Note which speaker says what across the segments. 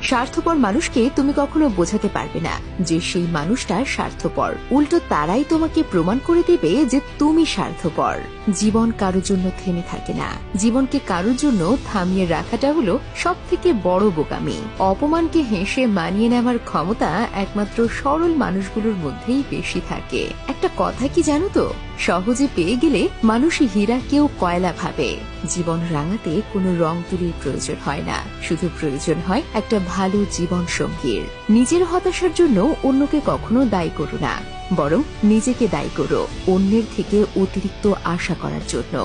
Speaker 1: স্বার্থপর মানুষকে তুমি কখনো বোঝাতে পারবে না যে সেই মানুষটা স্বার্থপর। উল্টো তারাই তোমাকে প্রমাণ করে দেবে যে তুমি স্বার্থপর। জীবন কারোর জন্য থেমে থাকে না। জীবনকে কারোর জন্য থামিয়ে রাখাটা হলো সব থেকে বড় বোকামি। অপমানকে হেসে মানিয়ে নেওয়ার ক্ষমতা একমাত্র সরল মানুষগুলোর মধ্যেই বেশি থাকে। একটা কথা কি জানো তো, সহজে পেয়ে গেলে মানুষই হীরা কেউ কয়লা ভাবে। জীবন রাঙাতে কোনো রং তুলির প্রয়োজন হয় না, শুধু প্রয়োজন হয় একটা ভালো জীবন সঙ্গীর। নিজের হতাশার জন্য অন্যকে কখনো দায়ী করো না, বরং নিজেকে দায়ী করো অন্যের থেকে অতিরিক্ত আশা করার জন্য।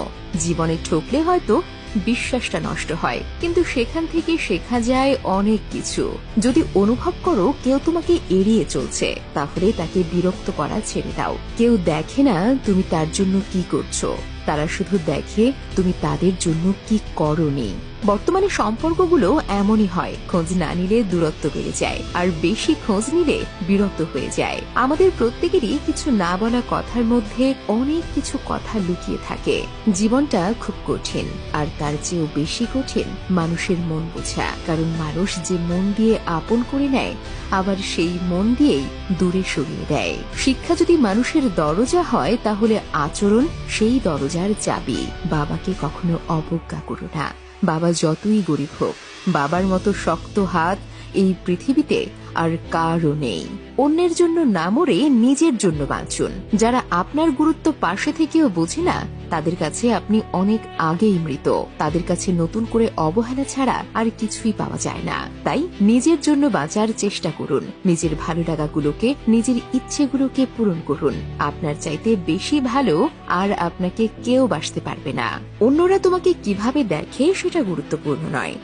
Speaker 1: জীবনে ঠকলে হয়তো বিশ্বাসটা নষ্ট হয়, কিন্তু সেখান থেকে শেখা যায় অনেক কিছু। যদি অনুভব করো কেউ তোমাকে এড়িয়ে চলছে, তাহলে তাকে বিরক্ত করা ছেড়ে দাও। কেউ দেখে না তুমি তার জন্য কি করছো, তারা শুধু দেখে তুমি তাদের জন্য কি করোনি। বর্তমানে সম্পর্কগুলো এমনই হয়, খোঁজ না নিলে দূরত্ব বেড়ে যায়, আর বেশি খোঁজ নিলে বিরক্ত হয়ে যায়। আমাদের প্রত্যেকেরই কিছু না বলা কথার মধ্যে অনেক কিছু কথা লুকিয়ে থাকে। জীবনটা খুব কঠিন, আর তার চেয়েও বেশি কঠিন মানুষের মন বোঝা। কারণ মানুষ যে মন দিয়ে আপন করে নেয়, আবার সেই মন দিয়েই দূরে সরিয়ে দেয়। শিক্ষা যদি মানুষের দরজা হয়, তাহলে আচরণ সেই দরজার চাবি। বাবাকে কখনো অবজ্ঞা করো না। বাবা যতই গরিব হোক, বাবার মতো শক্ত হাত এই পৃথিবীতে আর কারও নেই। অন্যের জন্য না মরে নিজের জন্য বাঁচুন। যারা আপনার গুরুত্ব পাশে থেকেও বোঝে না, তাদের কাছে আপনি অনেক আগেই মৃত। তাদের কাছে নতুন করে অবহেলা ছাড়া আর কিছুই পাওয়া যায় না। তাই নিজের জন্য বাঁচার চেষ্টা করুন। নিজের ভালো লাগাগুলোকে, নিজের ইচ্ছেগুলোকে পূরণ করুন। আপনার চাইতে বেশি ভালো আর আপনাকে কেউ বাসতে পারবে না। অন্যরা তোমাকে কিভাবে দেখে সেটা গুরুত্বপূর্ণ নয়।